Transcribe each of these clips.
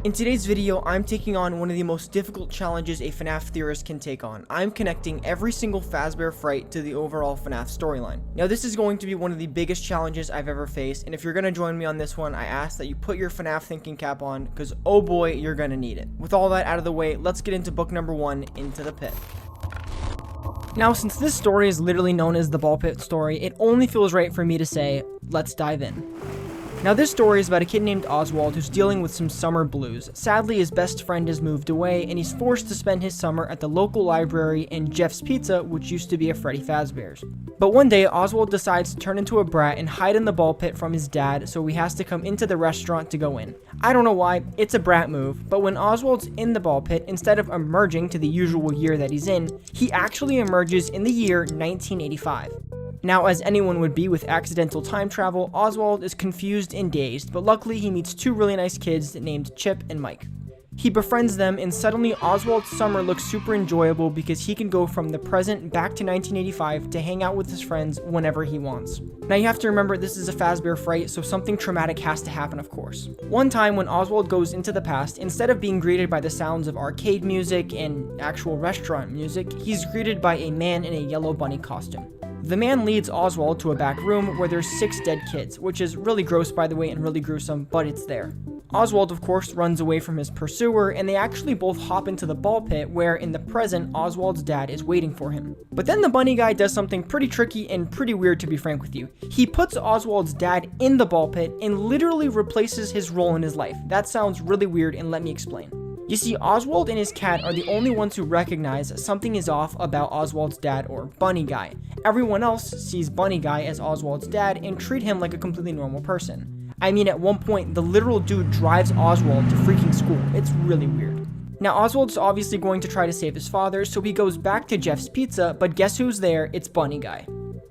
In today's video, I'm taking on one of the most difficult challenges a FNAF theorist can take on. I'm connecting every single Fazbear Fright to the overall FNAF storyline. Now, this is going to be one of the biggest challenges I've ever faced, and if you're going to join me on this one, I ask that you put your FNAF thinking cap on, because oh boy, you're going to need it. With all that out of the way, let's get into book number 1, Into the Pit. Now, since this story is literally known as the Ball Pit story, it only feels right for me to say, let's dive in. Now, this story is about a kid named Oswald who's dealing with some summer blues. Sadly, his best friend has moved away, and he's forced to spend his summer at the local library and Jeff's Pizza, which used to be a Freddy Fazbear's. But one day, Oswald decides to turn into a brat and hide in the ball pit from his dad, so he has to come into the restaurant to go in. I don't know why, it's a brat move, but when Oswald's in the ball pit, instead of emerging to the usual year that he's in, he actually emerges in the year 1985. Now, as anyone would be with accidental time travel, Oswald is confused and dazed, but luckily he meets two really nice kids named Chip and Mike. He befriends them, and suddenly Oswald's summer looks super enjoyable because he can go from the present back to 1985 to hang out with his friends whenever he wants. Now, you have to remember this is a Fazbear Fright, so something traumatic has to happen, of course. One time when Oswald goes into the past, instead of being greeted by the sounds of arcade music and actual restaurant music, he's greeted by a man in a yellow bunny costume. The man leads Oswald to a back room where there's 6 dead kids, which is really gross by the way and really gruesome, but it's there. Oswald, of course, runs away from his pursuer, and they actually both hop into the ball pit where, in the present, Oswald's dad is waiting for him. But then the bunny guy does something pretty tricky and pretty weird, to be frank with you. He puts Oswald's dad in the ball pit and literally replaces his role in his life. That sounds really weird, and let me explain. You see, Oswald and his cat are the only ones who recognize something is off about Oswald's dad, or Bunny Guy. Everyone else sees Bunny Guy as Oswald's dad and treat him like a completely normal person. I mean, at one point, the literal dude drives Oswald to freaking school. It's really weird. Now, Oswald's obviously going to try to save his father, so he goes back to Jeff's Pizza, but guess who's there? It's Bunny Guy.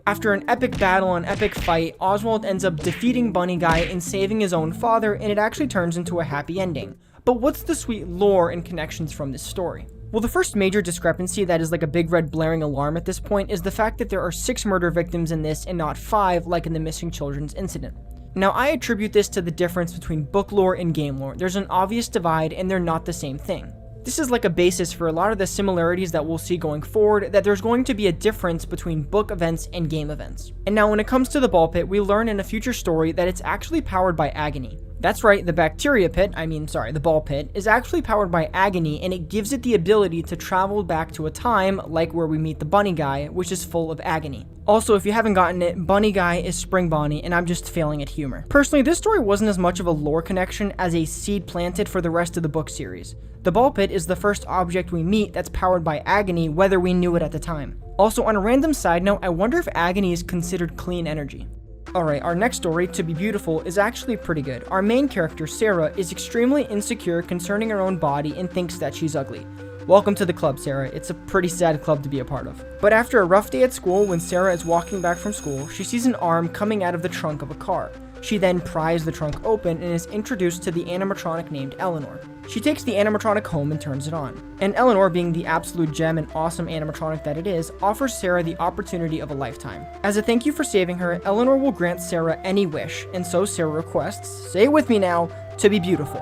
After an epic battle and epic fight, Oswald ends up defeating Bunny Guy and saving his own father, and it actually turns into a happy ending. But what's the sweet lore and connections from this story? Well, the first major discrepancy that is like a big red blaring alarm at this point is the fact that there are 6 murder victims in this and not 5 like in the missing children's incident. Now, I attribute this to the difference between book lore and game lore. There's an obvious divide and they're not the same thing. This is like a basis for a lot of the similarities that we'll see going forward, that there's going to be a difference between book events and game events. And now when it comes to the ball pit, we learn in a future story that it's actually powered by agony. That's right, the the ball pit, is actually powered by agony, and it gives it the ability to travel back to a time like where we meet the bunny guy, which is full of agony. Also, if you haven't gotten it, Bunny Guy is Spring Bonnie, and I'm just failing at humor. Personally, this story wasn't as much of a lore connection as a seed planted for the rest of the book series. The ball pit is the first object we meet that's powered by agony, whether we knew it at the time. Also, on a random side note, I wonder if agony is considered clean energy. Alright, our next story, To Be Beautiful, is actually pretty good. Our main character, Sarah, is extremely insecure concerning her own body and thinks that she's ugly. Welcome to the club, Sarah. It's a pretty sad club to be a part of. But after a rough day at school, when Sarah is walking back from school, she sees an arm coming out of the trunk of a car. She then pries the trunk open and is introduced to the animatronic named Eleanor. She takes the animatronic home and turns it on. And Eleanor, being the absolute gem and awesome animatronic that it is, offers Sarah the opportunity of a lifetime. As a thank you for saving her, Eleanor will grant Sarah any wish, and so Sarah requests, say it with me now, to be beautiful.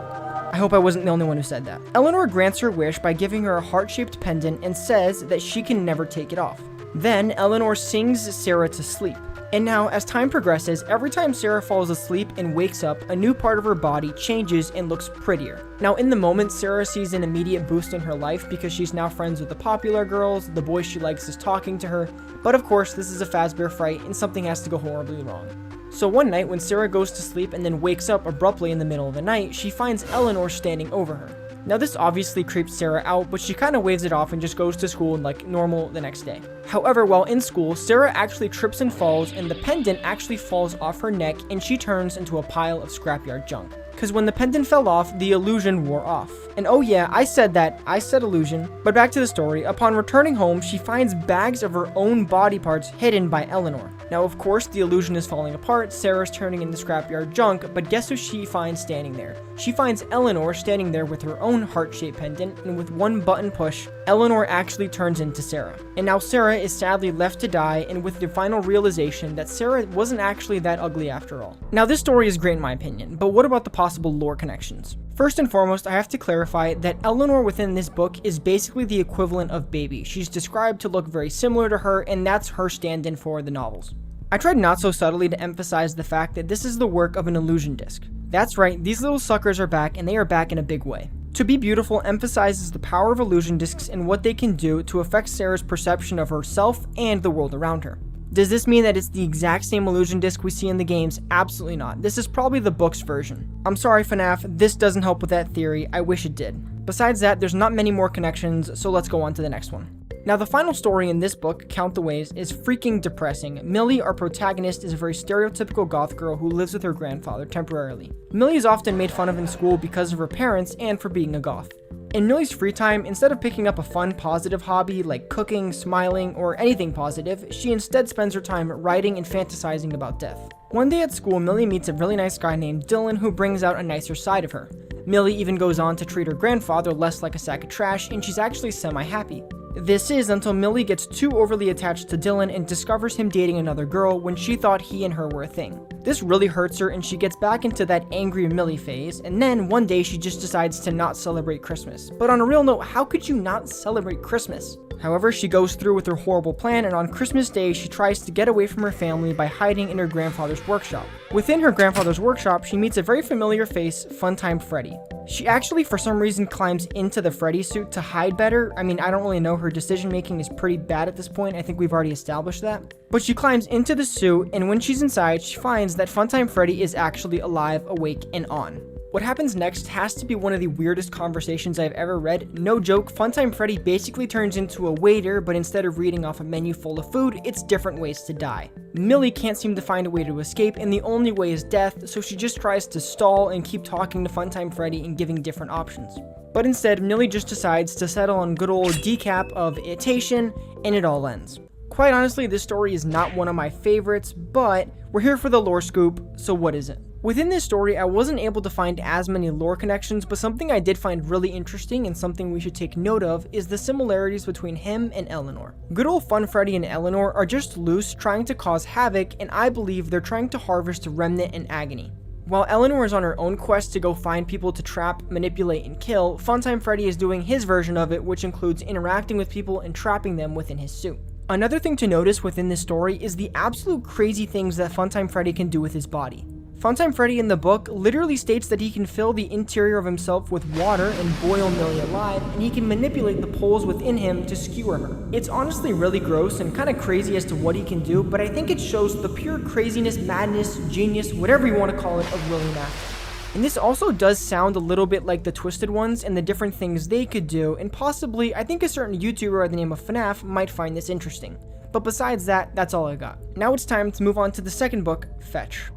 I hope I wasn't the only one who said that. Eleanor grants her wish by giving her a heart-shaped pendant and says that she can never take it off. Then Eleanor sings Sarah to sleep. And now, as time progresses, every time Sarah falls asleep and wakes up, a new part of her body changes and looks prettier. Now, in the moment, Sarah sees an immediate boost in her life because she's now friends with the popular girls, the boy she likes is talking to her, but of course, this is a Fazbear Fright and something has to go horribly wrong. So one night, when Sarah goes to sleep and then wakes up abruptly in the middle of the night, she finds Eleanor standing over her. Now, this obviously creeps Sarah out, but she kind of waves it off and just goes to school like normal the next day. However, while in school, Sarah actually trips and falls, and the pendant actually falls off her neck, and she turns into a pile of scrapyard junk. Because when the pendant fell off, the illusion wore off. And oh yeah, I said illusion. But back to the story, upon returning home, she finds bags of her own body parts hidden by Eleanor. Now, of course, the illusion is falling apart, Sarah's turning into scrapyard junk, but guess who she finds standing there? She finds Eleanor standing there with her own heart-shaped pendant, and with one button push, Eleanor actually turns into Sarah. And now Sarah is sadly left to die, and with the final realization that Sarah wasn't actually that ugly after all. Now, this story is great in my opinion, but what about the possible lore connections? First and foremost, I have to clarify that Eleanor within this book is basically the equivalent of Baby. She's described to look very similar to her, and that's her stand-in for the novels. I tried not so subtly to emphasize the fact that this is the work of an illusion disc. That's right, these little suckers are back, and they are back in a big way. To Be Beautiful emphasizes the power of illusion discs and what they can do to affect Sarah's perception of herself and the world around her. Does this mean that it's the exact same illusion disc we see in the games? Absolutely not. This is probably the book's version. I'm sorry FNAF, this doesn't help with that theory, I wish it did. Besides that, there's not many more connections, so let's go on to the next one. Now the final story in this book, Count the Ways, is freaking depressing. Millie, our protagonist, is a very stereotypical goth girl who lives with her grandfather temporarily. Millie is often made fun of in school because of her parents and for being a goth. In Millie's free time, instead of picking up a fun, positive hobby like cooking, smiling, or anything positive, she instead spends her time writing and fantasizing about death. One day at school, Millie meets a really nice guy named Dylan who brings out a nicer side of her. Millie even goes on to treat her grandfather less like a sack of trash, and she's actually semi-happy. This is until Millie gets too overly attached to Dylan and discovers him dating another girl when she thought he and her were a thing. This really hurts her and she gets back into that angry Millie phase, and then one day she just decides to not celebrate Christmas. But on a real note, how could you not celebrate Christmas? However, she goes through with her horrible plan, and on Christmas Day, she tries to get away from her family by hiding in her grandfather's workshop. Within her grandfather's workshop, she meets a very familiar face, Funtime Freddy. She actually, for some reason, climbs into the Freddy suit to hide better. I mean, I don't really know, her decision making is pretty bad at this point, I think we've already established that. But she climbs into the suit, and when she's inside, she finds that Funtime Freddy is actually alive, awake, and on. What happens next has to be one of the weirdest conversations I've ever read. No joke, Funtime Freddy basically turns into a waiter, but instead of reading off a menu full of food, it's different ways to die. Millie can't seem to find a way to escape, and the only way is death, so she just tries to stall and keep talking to Funtime Freddy and giving different options. But instead, Millie just decides to settle on good old decap of itation, and it all ends. Quite honestly, this story is not one of my favorites, but we're here for the lore scoop, so what is it? Within this story, I wasn't able to find as many lore connections, but something I did find really interesting and something we should take note of is the similarities between him and Eleanor. Good old Fun Freddy and Eleanor are just loose, trying to cause havoc, and I believe they're trying to harvest Remnant and Agony. While Eleanor is on her own quest to go find people to trap, manipulate, and kill, Funtime Freddy is doing his version of it, which includes interacting with people and trapping them within his suit. Another thing to notice within this story is the absolute crazy things that Funtime Freddy can do with his body. Funtime Freddy in the book literally states that he can fill the interior of himself with water and boil Millie alive, and he can manipulate the poles within him to skewer her. It's honestly really gross and kind of crazy as to what he can do, but I think it shows the pure craziness, madness, genius, whatever you want to call it, of William Afton. And this also does sound a little bit like the Twisted Ones and the different things they could do, and possibly, I think a certain YouTuber by the name of FNAF might find this interesting. But besides that, that's all I got. Now it's time to move on to the second book, Fetch.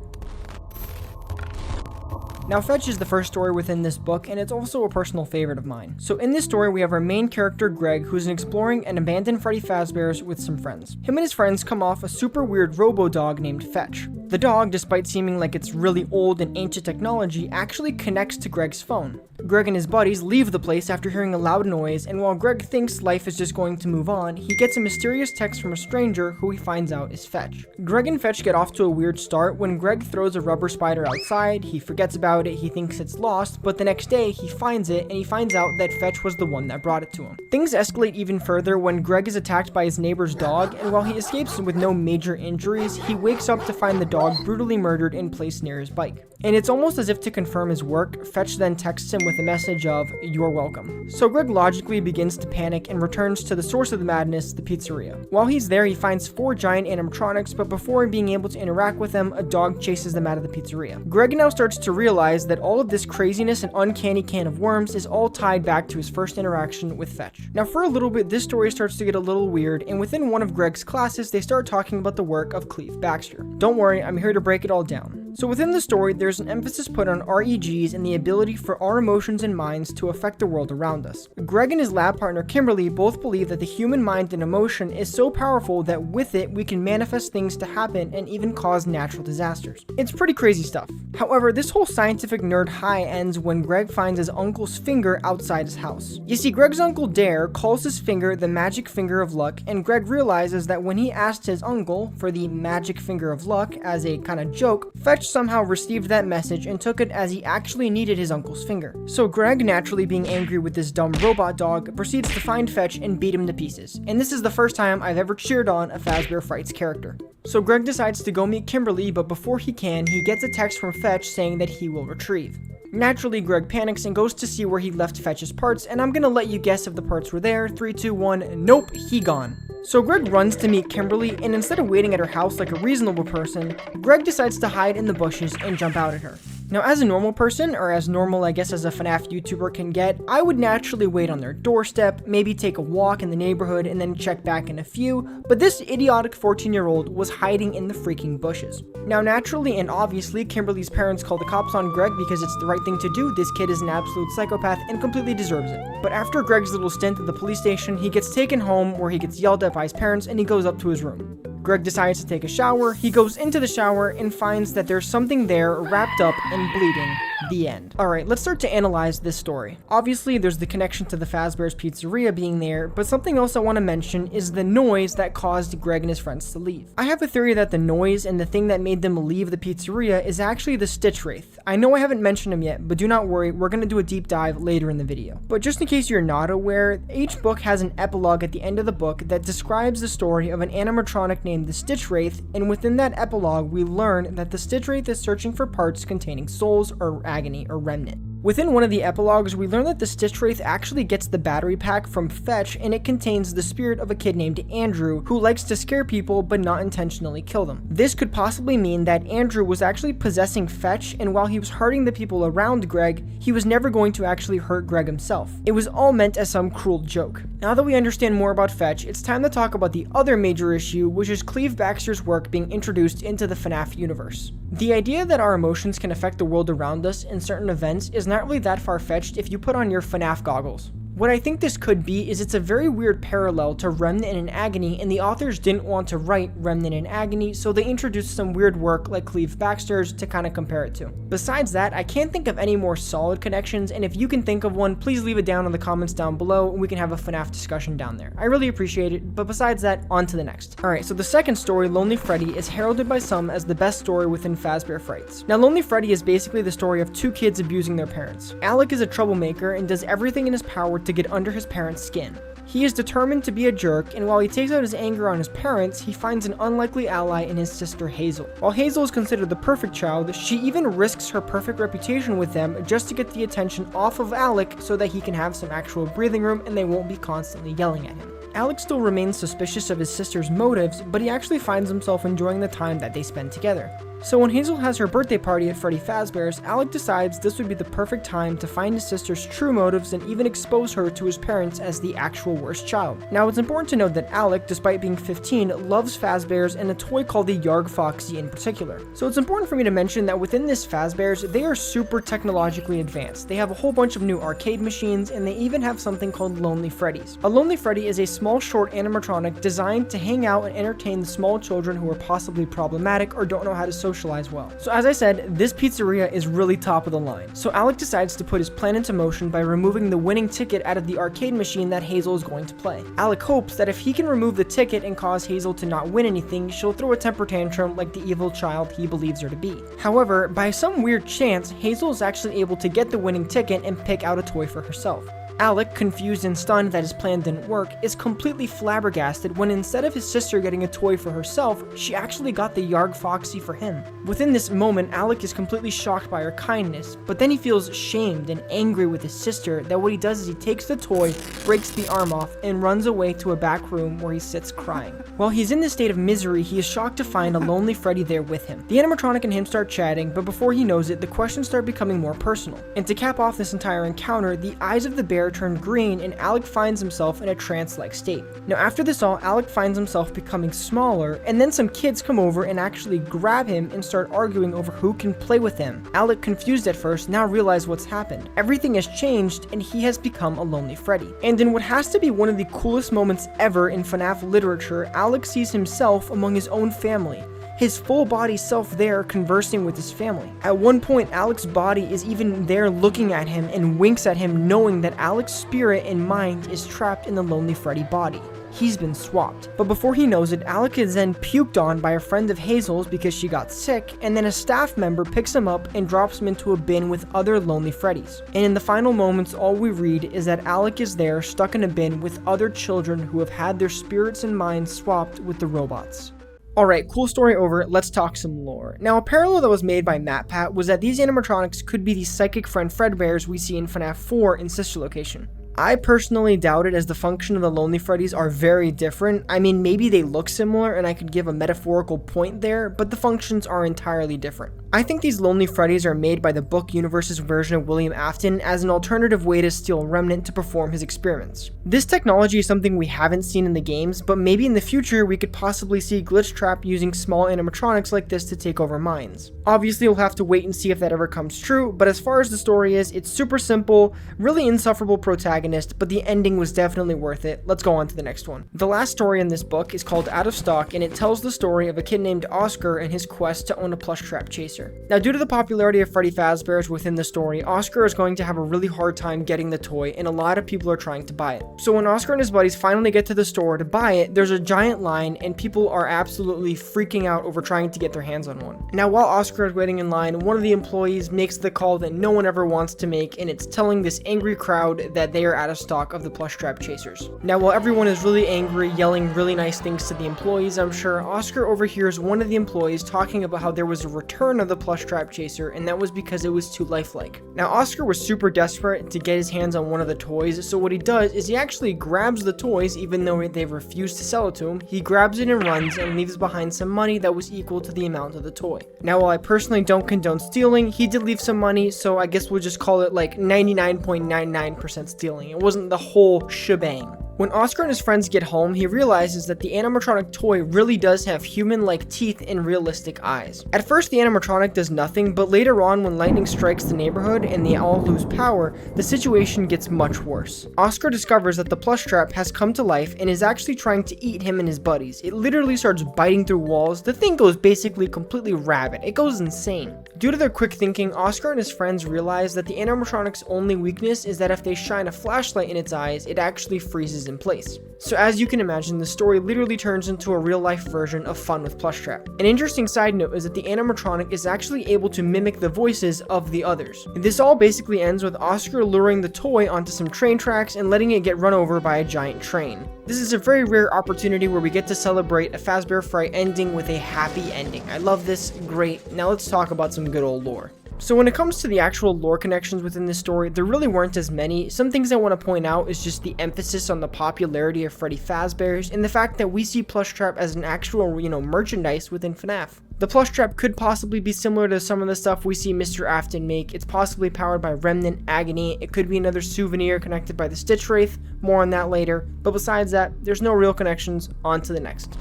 Now, Fetch is the first story within this book, and it's also a personal favorite of mine. So in this story, we have our main character, Greg, who's exploring an abandoned Freddy Fazbear's with some friends. Him and his friends come off a super weird robo-dog named Fetch. The dog, despite seeming like it's really old and ancient technology, actually connects to Greg's phone. Greg and his buddies leave the place after hearing a loud noise, and while Greg thinks life is just going to move on, he gets a mysterious text from a stranger who he finds out is Fetch. Greg and Fetch get off to a weird start when Greg throws a rubber spider outside, he forgets about it, he thinks it's lost, but the next day he finds it and he finds out that Fetch was the one that brought it to him. Things escalate even further when Greg is attacked by his neighbor's dog, and while he escapes with no major injuries, he wakes up to find the dog brutally murdered and placed near his bike. And it's almost as if to confirm his work, Fetch then texts him with a message of, "You're welcome." So Greg logically begins to panic and returns to the source of the madness, the pizzeria. While he's there, he finds 4 giant animatronics, but before being able to interact with them, a dog chases them out of the pizzeria. Greg now starts to realize that all of this craziness and uncanny can of worms is all tied back to his first interaction with Fetch. Now for a little bit, this story starts to get a little weird, and within one of Greg's classes, they start talking about the work of Cleve Baxter. Don't worry, I'm here to break it all down. So within the story, there's an emphasis put on REGs and the ability for our emotions and minds to affect the world around us. Greg and his lab partner Kimberly both believe that the human mind and emotion is so powerful that with it, we can manifest things to happen and even cause natural disasters. It's pretty crazy stuff. However, this whole scientific nerd high ends when Greg finds his uncle's finger outside his house. You see, Greg's uncle Dare calls his finger the magic finger of luck, and Greg realizes that when he asked his uncle for the magic finger of luck as a kind of joke, Fetch somehow received that message and took it as he actually needed his uncle's finger. So Greg, naturally being angry with this dumb robot dog, proceeds to find Fetch and beat him to pieces. And this is the first time I've ever cheered on a Fazbear Fright's character. So Greg decides to go meet Kimberly, but before he can, he gets a text from Fetch saying that he will retrieve. Naturally, Greg panics and goes to see where he left Fetch's parts, and I'm gonna let you guess if the parts were there. 3, 2, 1, nope, he gone. So Greg runs to meet Kimberly, and instead of waiting at her house like a reasonable person, Greg decides to hide in the bushes and jump out at her. Now, as a normal person, or as normal I guess as a FNAF YouTuber can get, I would naturally wait on their doorstep, maybe take a walk in the neighborhood, and then check back in a few, but this idiotic 14-year-old was hiding in the freaking bushes. Now, naturally and obviously, Kimberly's parents call the cops on Greg because it's the right thing to do. This kid is an absolute psychopath and completely deserves it. But after Greg's little stint at the police station, he gets taken home where he gets yelled at by his parents and he goes up to his room. Greg decides to take a shower. He goes into the shower and finds that there's something there wrapped up and bleeding. The end. Alright, let's start to analyze this story. Obviously, there's the connection to the Fazbear's Pizzeria being there, but something else I want to mention is the noise that caused Greg and his friends to leave. I have a theory that the noise and the thing that made them leave the pizzeria is actually the Stitch Wraith. I know I haven't mentioned him yet, but do not worry, we're going to do a deep dive later in the video. But just in case you're not aware, each book has an epilogue at the end of the book that describes the story of an animatronic named the Stitch Wraith, and within that epilogue, we learn that the Stitch Wraith is searching for parts containing souls or agony or remnant. Within one of the epilogues, we learn that the Stitch Wraith actually gets the battery pack from Fetch, and it contains the spirit of a kid named Andrew, who likes to scare people but not intentionally kill them. This could possibly mean that Andrew was actually possessing Fetch, and while he was hurting the people around Greg, he was never going to actually hurt Greg himself. It was all meant as some cruel joke. Now that we understand more about Fetch, it's time to talk about the other major issue, which is Cleve Baxter's work being introduced into the FNAF universe. The idea that our emotions can affect the world around us in certain events is not really that far-fetched if you put on your FNAF goggles. What I think this could be is it's a very weird parallel to Remnant in Agony, and the authors didn't want to write Remnant in Agony, so they introduced some weird work like Cleve Baxter's to kind of compare it to. Besides that, I can't think of any more solid connections, and if you can think of one, please leave it down in the comments down below and we can have a FNAF discussion down there. I really appreciate it, but besides that, on to the next. Alright, so the second story, Lonely Freddy, is heralded by some as the best story within Fazbear Frights. Now, Lonely Freddy is basically the story of two kids abusing their parents. Alec is a troublemaker and does everything in his power to get under his parents' skin. He is determined to be a jerk, and while he takes out his anger on his parents, he finds an unlikely ally in his sister Hazel. While Hazel is considered the perfect child, she even risks her perfect reputation with them just to get the attention off of Alec so that he can have some actual breathing room and they won't be constantly yelling at him. Alec still remains suspicious of his sister's motives, but he actually finds himself enjoying the time that they spend together. So when Hazel has her birthday party at Freddy Fazbear's, Alec decides this would be the perfect time to find his sister's true motives and even expose her to his parents as the actual worst child. Now, it's important to note that Alec, despite being 15, loves Fazbear's and a toy called the Yarg Foxy in particular. So it's important for me to mention that within this Fazbear's, they are super technologically advanced. They have a whole bunch of new arcade machines, and they even have something called Lonely Freddy's. A Lonely Freddy is a small short animatronic designed to hang out and entertain the small children who are possibly problematic or don't know how to socialize well. So as I said, this pizzeria is really top of the line. So Alec decides to put his plan into motion by removing the winning ticket out of the arcade machine that Hazel is going to play. Alec hopes that if he can remove the ticket and cause Hazel to not win anything, she'll throw a temper tantrum like the evil child he believes her to be. However, by some weird chance, Hazel is actually able to get the winning ticket and pick out a toy for herself. Alec, confused and stunned that his plan didn't work, is completely flabbergasted when instead of his sister getting a toy for herself, she actually got the Yarg Foxy for him. Within this moment, Alec is completely shocked by her kindness, but then he feels shamed and angry with his sister that what he does is he takes the toy, breaks the arm off, and runs away to a back room where he sits crying. While he's in this state of misery, he is shocked to find a Lonely Freddy there with him. The animatronic and him start chatting, but before he knows it, the questions start becoming more personal. And to cap off this entire encounter, the eyes of the bear turn green and Alec finds himself in a trance-like state. Now after this all, Alec finds himself becoming smaller, and then some kids come over and actually grab him and start arguing over who can play with him. Alec, confused at first, now realizes what's happened. Everything has changed and he has become a Lonely Freddy. And in what has to be one of the coolest moments ever in FNAF literature, Alec sees himself among his own family. His full body self there conversing with his family. At one point, Alec's body is even there looking at him and winks at him, knowing that Alec's spirit and mind is trapped in the Lonely Freddy body. he's been swapped. But before he knows it, Alec is then puked on by a friend of Hazel's because she got sick, and then a staff member picks him up and drops him into a bin with other lonely Freddys. And in the final moments, all we read is that Alec is there stuck in a bin with other children who have had their spirits and minds swapped with the robots. Alright, cool story over, let's talk some lore. Now, a parallel that was made by MatPat was that these animatronics could be the psychic friend Fredbears we see in FNAF 4 in Sister Location. I personally doubt it, as the function of the Lonely Freddys are very different. I mean, maybe they look similar and I could give a metaphorical point there, but the functions are entirely different. I think these Lonely Freddys are made by the book universe's version of William Afton as an alternative way to steal a remnant to perform his experiments. This technology is something we haven't seen in the games, but maybe in the future we could possibly see Glitchtrap using small animatronics like this to take over minds. Obviously, we'll have to wait and see if that ever comes true, but as far as the story is, it's super simple, really insufferable protagonist, but the ending was definitely worth it. Let's go on to the next one. The last story in this book is called Out of Stock, and it tells the story of a kid named Oscar and his quest to own a plush trap chaser. Now, due to the popularity of Freddy Fazbear's within the story, Oscar is going to have a really hard time getting the toy, and a lot of people are trying to buy it. So when Oscar and his buddies finally get to the store to buy it, there's a giant line, and people are absolutely freaking out over trying to get their hands on one. Now, while Oscar is waiting in line, one of the employees makes the call that no one ever wants to make, and it's telling this angry crowd that they are out of stock of the plush trap chasers. Now, while everyone is really angry, yelling really nice things to the employees, I'm sure, Oscar overhears one of the employees talking about how there was a return of the plush trap chaser, and that was because it was too lifelike. Now, Oscar was super desperate to get his hands on one of the toys, so what he does is he actually grabs the toys, even though they refuse to sell it to him. He grabs it and runs and leaves behind some money that was equal to the amount of the toy. Now, while I personally don't condone stealing, he did leave some money, so I guess we'll just call it like 99.99% stealing. It wasn't the whole shebang. When Oscar and his friends get home, he realizes that the animatronic toy really does have human-like teeth and realistic eyes. At first, the animatronic does nothing, but later on, when lightning strikes the neighborhood and they all lose power, the situation gets much worse. Oscar discovers that the plush trap has come to life and is actually trying to eat him and his buddies. It literally starts biting through walls. The thing goes basically completely rabid. It goes insane. Due to their quick thinking, Oscar and his friends realize that the animatronic's only weakness is that if they shine a flashlight in its eyes, it actually freezes in place. So as you can imagine, the story literally turns into a real-life version of Fun with Plushtrap. An interesting side note is that the animatronic is actually able to mimic the voices of the others. This all basically ends with Oscar luring the toy onto some train tracks and letting it get run over by a giant train. This is a very rare opportunity where we get to celebrate a Fazbear Fright ending with a happy ending. I love this. Great. Now let's talk about some good old lore. So when it comes to the actual lore connections within this story, there really weren't as many. Some things I want to point out is just the emphasis on the popularity of Freddy Fazbear's and the fact that we see Plushtrap as an actual, merchandise within FNAF. The Plushtrap could possibly be similar to some of the stuff we see Mr. Afton make. It's possibly powered by Remnant, Agony. It could be another souvenir connected by the Stitch Wraith. More on that later. But besides that, there's no real connections. On to the next.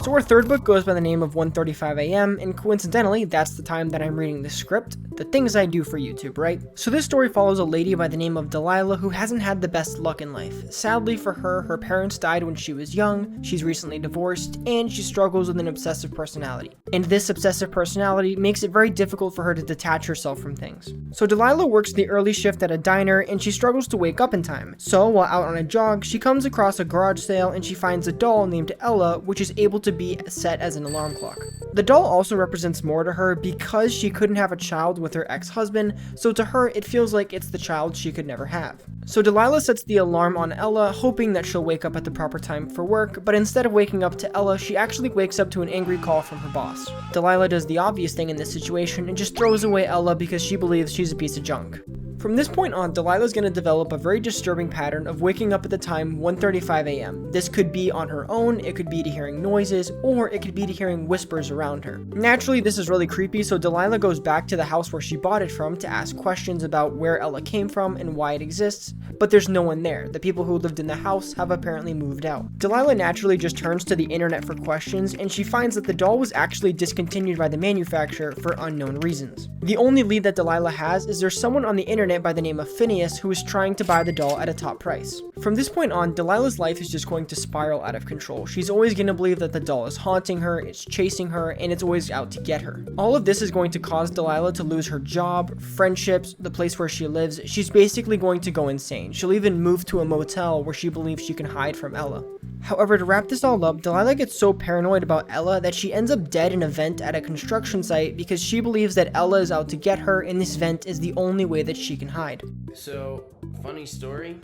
So our third book goes by the name of 1:35 a.m. and coincidentally, that's the time that I'm reading this script. The things I do for YouTube, right? So this story follows a lady by the name of Delilah who hasn't had the best luck in life. Sadly for her, her parents died when she was young, she's recently divorced, and she struggles with an obsessive personality. And this obsessive personality makes it very difficult for her to detach herself from things. So Delilah works the early shift at a diner and she struggles to wake up in time. So while out on a jog, she comes across a garage sale and she finds a doll named Ella, which is able to be set as an alarm clock. The doll also represents more to her because she couldn't have a child with her ex-husband, so to her it feels like it's the child she could never have. So Delilah sets the alarm on Ella, hoping that she'll wake up at the proper time for work, but instead of waking up to Ella, she actually wakes up to an angry call from her boss. Delilah does the obvious thing in this situation and just throws away Ella because she believes she's a piece of junk. From this point on, Delilah's going to develop a very disturbing pattern of waking up at the time 1:35 a.m. This could be on her own, it could be to hearing noises, or it could be to hearing whispers around her. Naturally, this is really creepy, so Delilah goes back to the house where she bought it from to ask questions about where Ella came from and why it exists, but there's no one there. The people who lived in the house have apparently moved out. Delilah naturally just turns to the internet for questions, and she finds that the doll was actually discontinued by the manufacturer for unknown reasons. The only lead that Delilah has is there's someone on the internet lieutenant by the name of Phineas who is trying to buy the doll at a top price. From this point on, Delilah's life is just going to spiral out of control. She's always going to believe that the doll is haunting her, it's chasing her, and it's always out to get her. All of this is going to cause Delilah to lose her job, friendships, the place where she lives. She's basically going to go insane. She'll even move to a motel where she believes she can hide from Ella. However, to wrap this all up, Delilah gets so paranoid about Ella that she ends up dead in a vent at a construction site because she believes that Ella is out to get her and this vent is the only way that she can hide. So, funny story,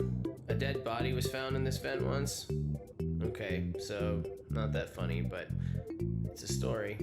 a dead body was found in this vent once. Okay, so not that funny, but it's a story.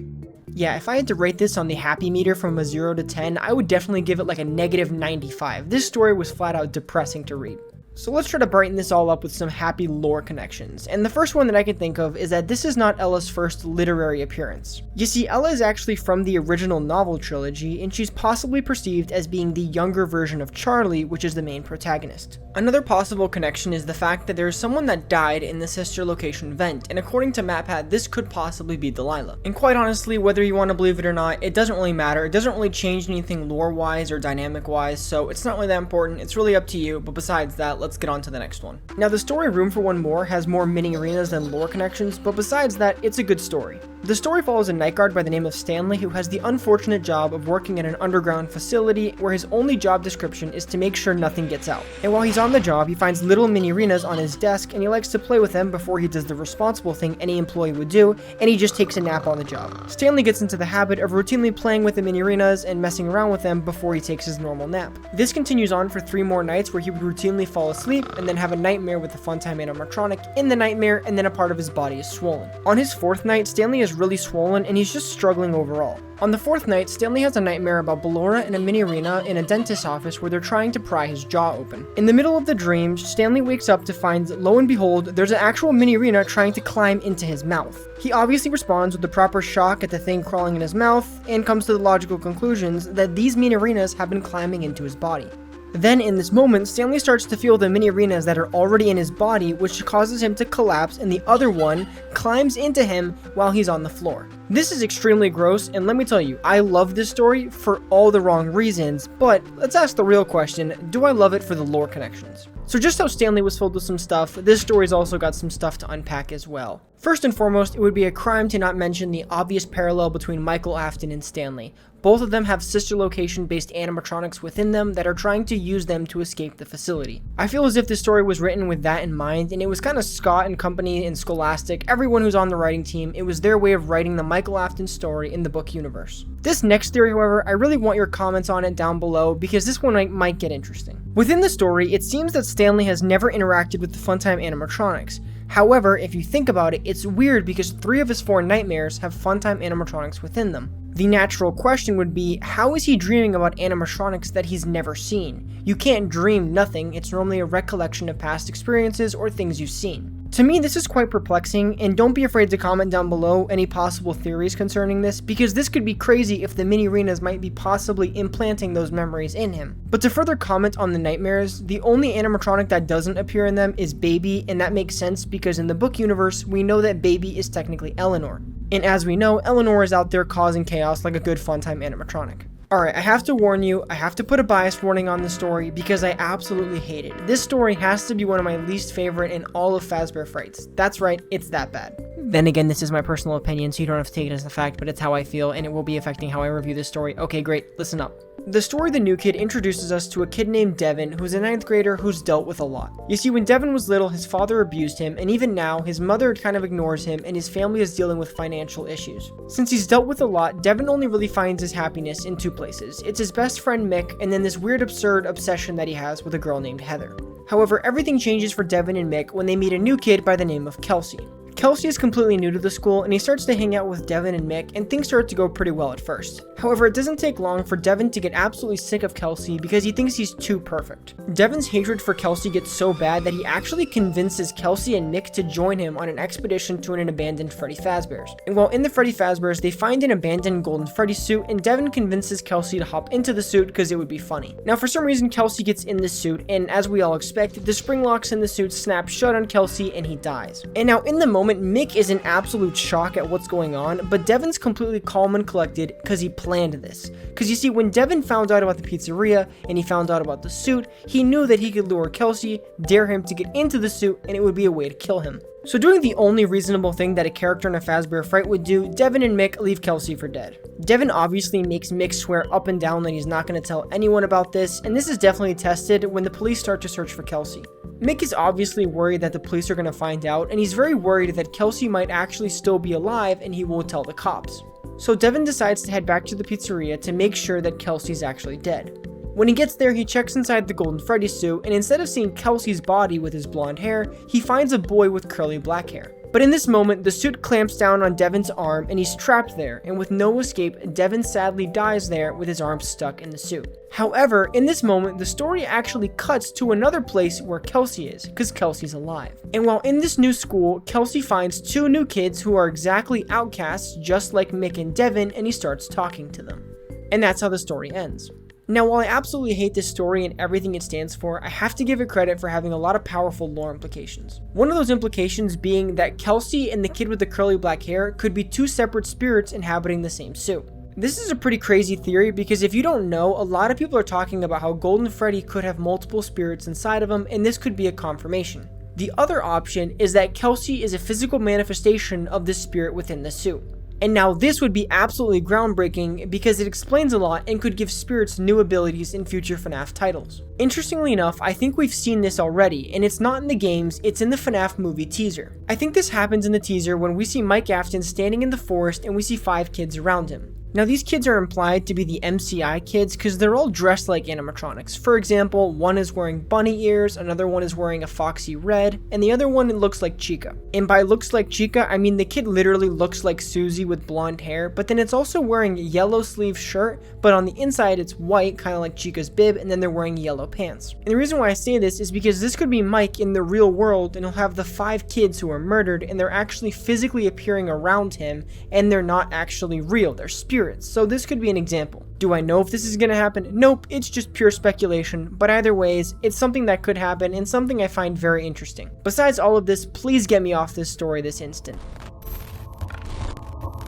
Yeah, if I had to rate this on the happy meter from a 0 to 10, I would definitely give it like a -95. This story was flat out depressing to read. So let's try to brighten this all up with some happy lore connections. And the first one that I can think of is that this is not Ella's first literary appearance. You see, Ella is actually from the original novel trilogy, and she's possibly perceived as being the younger version of Charlie, which is the main protagonist. Another possible connection is the fact that there is someone that died in the sister location vent, and according to MatPat, this could possibly be Delilah. And quite honestly, whether you want to believe it or not, it doesn't really matter. It doesn't really change anything lore-wise or dynamic-wise, so it's not really that important. It's really up to you, but besides that, let's get on to the next one. Now, the story Room for One More has more mini arenas than lore connections, but besides that, it's a good story. The story follows a night guard by the name of Stanley who has the unfortunate job of working at an underground facility where his only job description is to make sure nothing gets out. And while he's on the job, he finds little mini arenas on his desk and he likes to play with them before he does the responsible thing any employee would do, and he just takes a nap on the job. Stanley gets into the habit of routinely playing with the mini arenas and messing around with them before he takes his normal nap. This continues on for 3 more nights where he would routinely fall asleep and then have a nightmare with the Funtime animatronic in the nightmare, and then a part of his body is swollen. On his 4th night, Stanley is really swollen and he's just struggling overall. On the 4th night, Stanley has a nightmare about Ballora in a mini arena in a dentist's office where they're trying to pry his jaw open. In the middle of the dream, Stanley wakes up to find, lo and behold, there's an actual mini arena trying to climb into his mouth. He obviously responds with the proper shock at the thing crawling in his mouth and comes to the logical conclusions that these mini arenas have been climbing into his body. Then in this moment, Stanley starts to feel the mini arenas that are already in his body, which causes him to collapse, and the other one climbs into him while he's on the floor. This is extremely gross, and let me tell you, I love this story for all the wrong reasons, but let's ask the real question, do I love it for the lore connections? So just how Stanley was filled with some stuff, this story's also got some stuff to unpack as well. First and foremost, it would be a crime to not mention the obvious parallel between Michael Afton and Stanley. Both of them have sister location-based animatronics within them that are trying to use them to escape the facility. I feel as if this story was written with that in mind, and it was kind of Scott and company and Scholastic, everyone who's on the writing team, it was their way of writing the Michael Afton story in the book universe. This next theory, however, I really want your comments on it down below because this one might get interesting. Within the story, it seems that Stanley has never interacted with the Funtime animatronics. However, if you think about it, it's weird because 3 of his 4 nightmares have Funtime animatronics within them. The natural question would be, how is he dreaming about animatronics that he's never seen? You can't dream nothing, it's normally a recollection of past experiences or things you've seen. To me, this is quite perplexing, and don't be afraid to comment down below any possible theories concerning this, because this could be crazy if the mini arenas might be possibly implanting those memories in him. But to further comment on the nightmares, the only animatronic that doesn't appear in them is Baby, and that makes sense because in the book universe, we know that Baby is technically Eleanor. And as we know, Eleanor is out there causing chaos like a good Funtime animatronic. Alright, I have to warn you, I have to put a bias warning on this story because I absolutely hate it. This story has to be one of my least favorite in all of Fazbear Frights. That's right, it's that bad. Then again, this is my personal opinion, so you don't have to take it as a fact, but it's how I feel, and it will be affecting how I review this story. Okay, great, listen up. The story The New Kid introduces us to a kid named Devin, who's a 9th grader who's dealt with a lot. You see, when Devin was little, his father abused him, and even now, his mother kind of ignores him, and his family is dealing with financial issues. Since he's dealt with a lot, Devin only really finds his happiness in 2 places. It's his best friend Mick, and then this weird absurd obsession that he has with a girl named Heather. However, everything changes for Devin and Mick when they meet a new kid by the name of Kelsey. Kelsey is completely new to the school, and he starts to hang out with Devin and Mick, and things start to go pretty well at first. However, it doesn't take long for Devin to get absolutely sick of Kelsey because he thinks he's too perfect. Devin's hatred for Kelsey gets so bad that he actually convinces Kelsey and Mick to join him on an expedition to an abandoned Freddy Fazbear's. And while in the Freddy Fazbear's, they find an abandoned Golden Freddy suit, and Devin convinces Kelsey to hop into the suit because it would be funny. Now, for some reason, Kelsey gets in the suit, and as we all expect, the spring locks in the suit snap shut on Kelsey and he dies. And now, in the moment moment, Mick is in absolute shock at what's going on, but Devin's completely calm and collected because he planned this. Because you see, when Devin found out about the pizzeria and he found out about the suit, he knew that he could lure Kelsey, dare him to get into the suit, and it would be a way to kill him. So doing the only reasonable thing that a character in a Fazbear Fright would do, Devin and Mick leave Kelsey for dead. Devin obviously makes Mick swear up and down that he's not going to tell anyone about this, and this is definitely tested when the police start to search for Kelsey. Mick is obviously worried that the police are going to find out, and he's very worried that Kelsey might actually still be alive and he will tell the cops. So Devin decides to head back to the pizzeria to make sure that Kelsey's actually dead. When he gets there, he checks inside the Golden Freddy suit, and instead of seeing Kelsey's body with his blonde hair, he finds a boy with curly black hair. But in this moment, the suit clamps down on Devin's arm and he's trapped there, and with no escape, Devin sadly dies there with his arm stuck in the suit. However, in this moment, the story actually cuts to another place where Kelsey is, because Kelsey's alive. And while in this new school, Kelsey finds two new kids who are exactly outcasts, just like Mick and Devin, and he starts talking to them. And that's how the story ends. Now, while I absolutely hate this story and everything it stands for, I have to give it credit for having a lot of powerful lore implications. One of those implications being that Kelsey and the kid with the curly black hair could be two separate spirits inhabiting the same suit. This is a pretty crazy theory because if you don't know, a lot of people are talking about how Golden Freddy could have multiple spirits inside of him, and this could be a confirmation. The other option is that Kelsey is a physical manifestation of this spirit within the suit. And now this would be absolutely groundbreaking because it explains a lot and could give spirits new abilities in future FNAF titles. Interestingly enough, I think we've seen this already, and it's not in the games, it's in the FNAF movie teaser. I think this happens in the teaser when we see Mike Afton standing in the forest and we see 5 kids around him. Now these kids are implied to be the MCI kids because they're all dressed like animatronics. For example, one is wearing bunny ears, another one is wearing a foxy red, and the other one looks like Chica. And by looks like Chica, I mean the kid literally looks like Susie with blonde hair, but then it's also wearing a yellow sleeve shirt, but on the inside it's white, kind of like Chica's bib, and then they're wearing yellow pants. And the reason why I say this is because this could be Mike in the real world, and he'll have the 5 kids who are murdered, and they're actually physically appearing around him, and they're not actually real, they're spirits. So this could be an example. Do I know if this is going to happen? Nope, it's just pure speculation, but either ways, it's something that could happen and something I find very interesting. Besides all of this, please get me off this story this instant.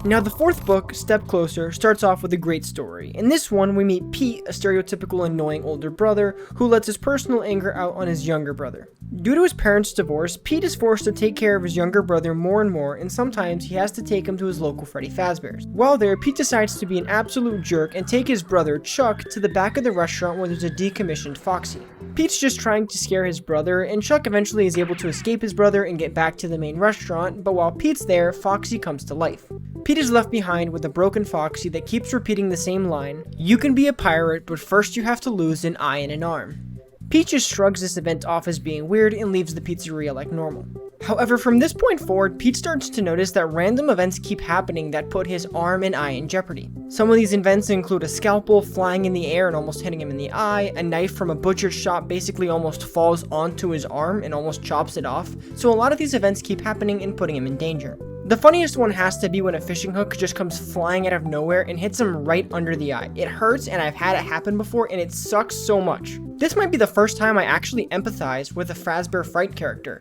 Now the 4th book, Step Closer, starts off with a great story. In this one, we meet Pete, a stereotypical annoying older brother, who lets his personal anger out on his younger brother. Due to his parents' divorce, Pete is forced to take care of his younger brother more and more, and sometimes he has to take him to his local Freddy Fazbear's. While there, Pete decides to be an absolute jerk and take his brother, Chuck, to the back of the restaurant where there's a decommissioned Foxy. Pete's just trying to scare his brother, and Chuck eventually is able to escape his brother and get back to the main restaurant, but while Pete's there, Foxy comes to life. Pete is left behind with a broken Foxy that keeps repeating the same line, "You can be a pirate, but first you have to lose an eye and an arm." Pete just shrugs this event off as being weird and leaves the pizzeria like normal. However, from this point forward, Pete starts to notice that random events keep happening that put his arm and eye in jeopardy. Some of these events include a scalpel flying in the air and almost hitting him in the eye, a knife from a butcher's shop basically almost falls onto his arm and almost chops it off, so a lot of these events keep happening and putting him in danger. The funniest one has to be when a fishing hook just comes flying out of nowhere and hits him right under the eye. It hurts, and I've had it happen before, and it sucks so much. This might be the first time I actually empathize with a Fazbear Fright character.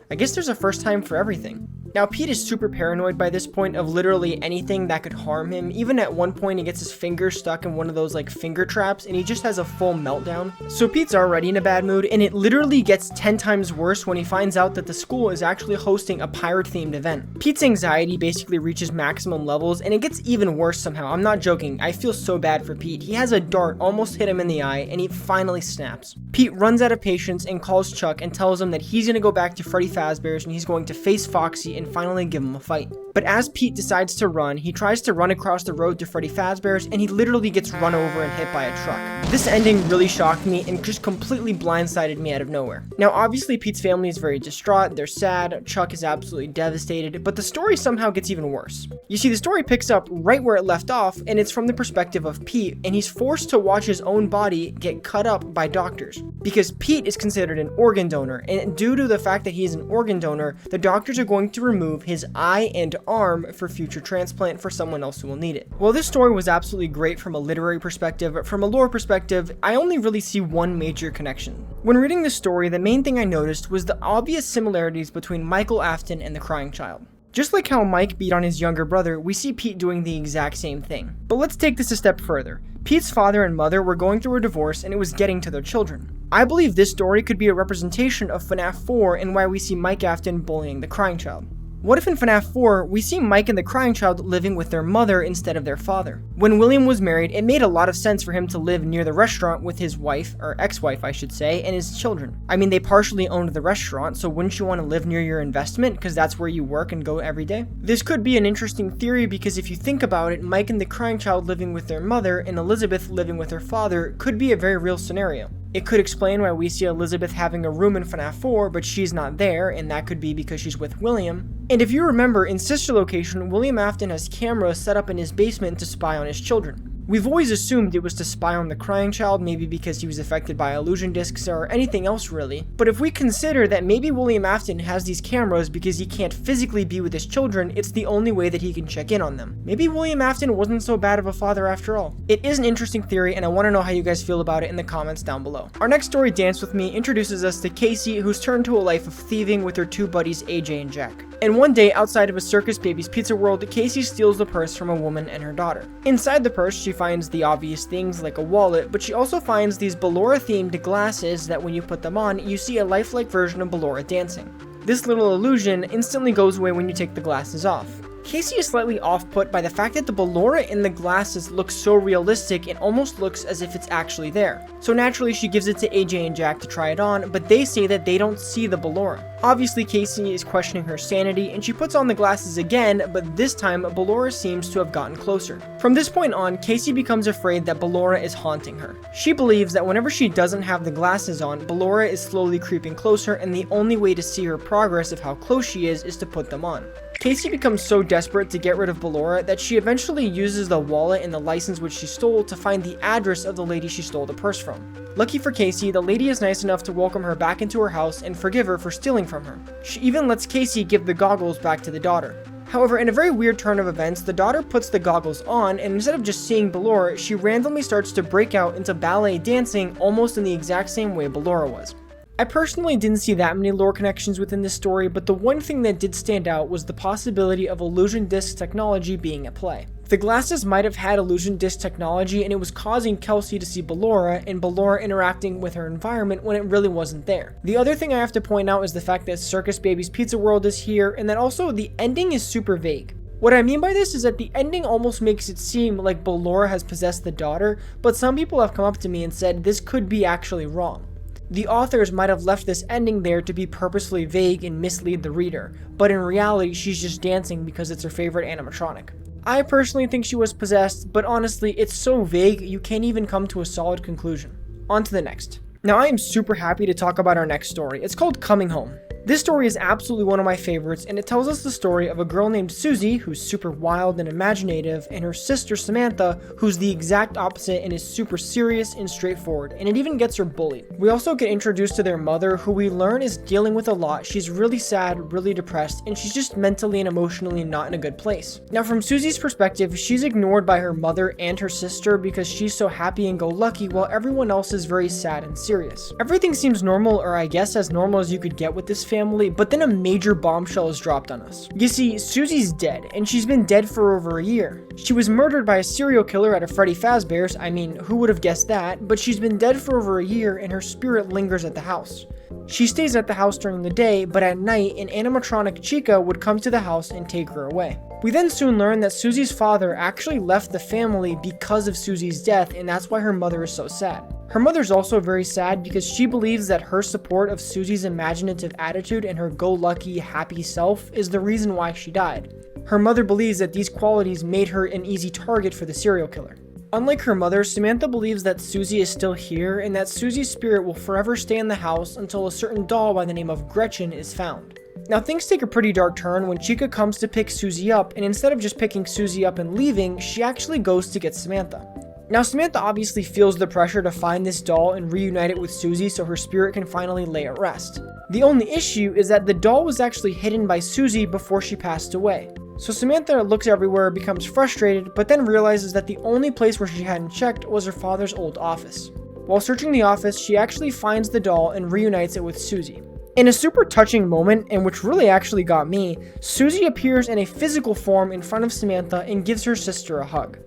I guess there's a first time for everything. Now, Pete is super paranoid by this point of literally anything that could harm him. Even at one point, he gets his finger stuck in one of those like finger traps and he just has a full meltdown. So Pete's already in a bad mood, and it literally gets 10 times worse when he finds out that the school is actually hosting a pirate-themed event. Pete's anxiety basically reaches maximum levels, and it gets even worse somehow. I'm not joking. I feel so bad for Pete. He has a dart almost hit him in the eye, and he finally snaps. Pete runs out of patience and calls Chuck and tells him that he's going to go back to Freddy Fazbear's and he's going to face Foxy and finally give him a fight. But as Pete decides to run, he tries to run across the road to Freddy Fazbear's, and he literally gets run over and hit by a truck. This ending really shocked me and just completely blindsided me out of nowhere. Now obviously Pete's family is very distraught, they're sad, Chuck is absolutely devastated, but the story somehow gets even worse. You see, the story picks up right where it left off, and it's from the perspective of Pete, and he's forced to watch his own body get cut up by doctors. Because Pete is considered an organ donor, and due to the fact that he's an organ donor, the doctors are going to remove his eye and arm for future transplant for someone else who will need it. While this story was absolutely great from a literary perspective, from a lore perspective, I only really see one major connection. When reading this story, the main thing I noticed was the obvious similarities between Michael Afton and the crying child. Just like how Mike beat on his younger brother, we see Pete doing the exact same thing. But let's take this a step further. Pete's father and mother were going through a divorce and it was getting to their children. I believe this story could be a representation of FNAF 4 and why we see Mike Afton bullying the crying child. What if in FNAF 4, we see Mike and the crying child living with their mother instead of their father? When William was married, it made a lot of sense for him to live near the restaurant with his wife, or ex-wife I should say, and his children. I mean, they partially owned the restaurant, so wouldn't you want to live near your investment because that's where you work and go every day? This could be an interesting theory because if you think about it, Mike and the crying child living with their mother and Elizabeth living with her father could be a very real scenario. It could explain why we see Elizabeth having a room in FNAF 4, but she's not there, and that could be because she's with William. And if you remember, in Sister Location, William Afton has cameras set up in his basement to spy on his children. We've always assumed it was to spy on the crying child, maybe because he was affected by illusion discs or anything else really. But if we consider that maybe William Afton has these cameras because he can't physically be with his children, it's the only way that he can check in on them. Maybe William Afton wasn't so bad of a father after all. It is an interesting theory and I want to know how you guys feel about it in the comments down below. Our next story, Dance With Me, introduces us to Casey, who's turned to a life of thieving with her two buddies AJ and Jack. And one day, outside of a Circus Baby's Pizza World, Casey steals the purse from a woman and her daughter. Inside the purse, she finds the obvious things like a wallet, but she also finds these Ballora-themed glasses that when you put them on, you see a lifelike version of Ballora dancing. This little illusion instantly goes away when you take the glasses off. Casey is slightly off-put by the fact that the Ballora in the glasses looks so realistic it almost looks as if it's actually there. So naturally she gives it to AJ and Jack to try it on, but they say that they don't see the Ballora. Obviously Casey is questioning her sanity and she puts on the glasses again, but this time Ballora seems to have gotten closer. From this point on, Casey becomes afraid that Ballora is haunting her. She believes that whenever she doesn't have the glasses on, Ballora is slowly creeping closer and the only way to see her progress of how close she is to put them on. Casey becomes so desperate to get rid of Ballora that she eventually uses the wallet and the license which she stole to find the address of the lady she stole the purse from. Lucky for Casey, the lady is nice enough to welcome her back into her house and forgive her for stealing from her. She even lets Casey give the goggles back to the daughter. However, in a very weird turn of events, the daughter puts the goggles on and instead of just seeing Ballora, she randomly starts to break out into ballet dancing almost in the exact same way Ballora was. I personally didn't see that many lore connections within this story, but the one thing that did stand out was the possibility of illusion disc technology being at play. The glasses might have had illusion disc technology and it was causing Kelsey to see Ballora and Ballora interacting with her environment when it really wasn't there. The other thing I have to point out is the fact that Circus Baby's Pizza World is here and that also the ending is super vague. What I mean by this is that the ending almost makes it seem like Ballora has possessed the daughter, but some people have come up to me and said this could be actually wrong. The authors might have left this ending there to be purposely vague and mislead the reader, but in reality she's just dancing because it's her favorite animatronic. I personally think she was possessed, but honestly it's so vague you can't even come to a solid conclusion. On to the next. Now I am super happy to talk about our next story. It's called Coming Home. This story is absolutely one of my favorites, and it tells us the story of a girl named Susie, who's super wild and imaginative, and her sister Samantha, who's the exact opposite and is super serious and straightforward, and it even gets her bullied. We also get introduced to their mother, who we learn is dealing with a lot. She's really sad, really depressed, and she's just mentally and emotionally not in a good place. Now from Susie's perspective, she's ignored by her mother and her sister because she's so happy and go lucky while everyone else is very sad and serious. Everything seems normal, or I guess as normal as you could get with this family, but then a major bombshell is dropped on us. You see, Susie's dead, and she's been dead for over a year. She was murdered by a serial killer at a Freddy Fazbear's, I mean, who would have guessed that, but she's been dead for over a year and her spirit lingers at the house. She stays at the house during the day, but at night, an animatronic Chica would come to the house and take her away. We then soon learn that Susie's father actually left the family because of Susie's death, and that's why her mother is so sad. Her mother's also very sad because she believes that her support of Susie's imaginative attitude and her go-lucky, happy self is the reason why she died. Her mother believes that these qualities made her an easy target for the serial killer. Unlike her mother, Samantha believes that Susie is still here and that Susie's spirit will forever stay in the house until a certain doll by the name of Gretchen is found. Now things take a pretty dark turn when Chica comes to pick Susie up, and instead of just picking Susie up and leaving, she actually goes to get Samantha. Now, Samantha obviously feels the pressure to find this doll and reunite it with Susie so her spirit can finally lay at rest. The only issue is that the doll was actually hidden by Susie before she passed away. So Samantha looks everywhere, becomes frustrated, but then realizes that the only place where she hadn't checked was her father's old office. While searching the office, she actually finds the doll and reunites it with Susie. In a super touching moment, and which really actually got me, Susie appears in a physical form in front of Samantha and gives her sister a hug.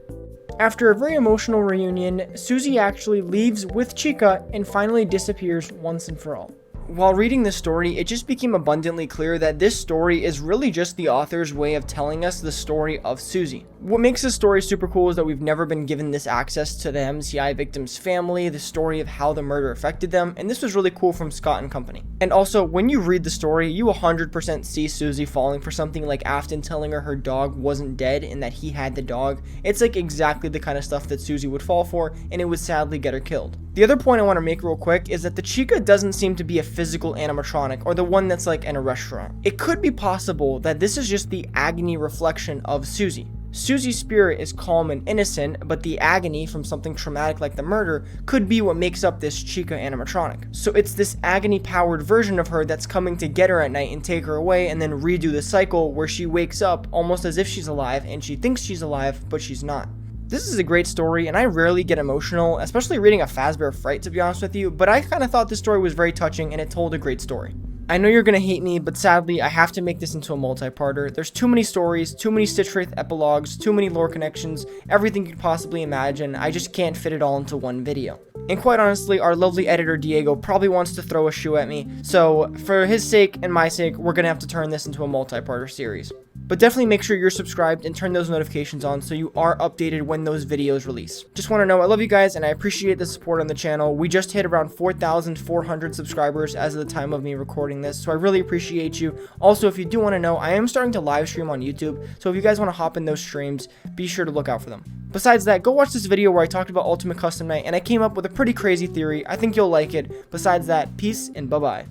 After a very emotional reunion, Susie actually leaves with Chica and finally disappears once and for all. While reading this story, it just became abundantly clear that this story is really just the author's way of telling us the story of Susie. What makes this story super cool is that we've never been given this access to the MCI victim's family, the story of how the murder affected them, and this was really cool from Scott and company. And also, when you read the story, you 100% see Susie falling for something like Afton telling her dog wasn't dead and that he had the dog. It's like exactly the kind of stuff that Susie would fall for, and it would sadly get her killed. The other point I want to make real quick is that the Chica doesn't seem to be a physical animatronic or the one that's like in a restaurant. It could be possible that this is just the agony reflection of Susie. Susie's spirit is calm and innocent, but the agony from something traumatic like the murder could be what makes up this Chica animatronic. So it's this agony-powered version of her that's coming to get her at night and take her away and then redo the cycle where she wakes up almost as if she's alive and she thinks she's alive, but she's not. This is a great story, and I rarely get emotional, especially reading a Fazbear Fright, to be honest with you, but I kind of thought this story was very touching and it told a great story. I know you're gonna hate me, but sadly, I have to make this into a multi-parter. There's too many stories, too many Stitch Wraith epilogues, too many lore connections, everything you could possibly imagine. I just can't fit it all into one video. And quite honestly, our lovely editor Diego probably wants to throw a shoe at me, so for his sake and my sake, we're gonna have to turn this into a multi-parter series. But definitely make sure you're subscribed and turn those notifications on so you are updated when those videos release. Just want to know I love you guys and I appreciate the support on the channel. We just hit around 4,400 subscribers as of the time of me recording this, so I really appreciate you. Also, if you do want to know, I am starting to live stream on YouTube, so if you guys want to hop in those streams, be sure to look out for them. Besides that, go watch this video where I talked about Ultimate Custom Night and I came up with a pretty crazy theory. I think you'll like it. Besides that, peace and bye-bye.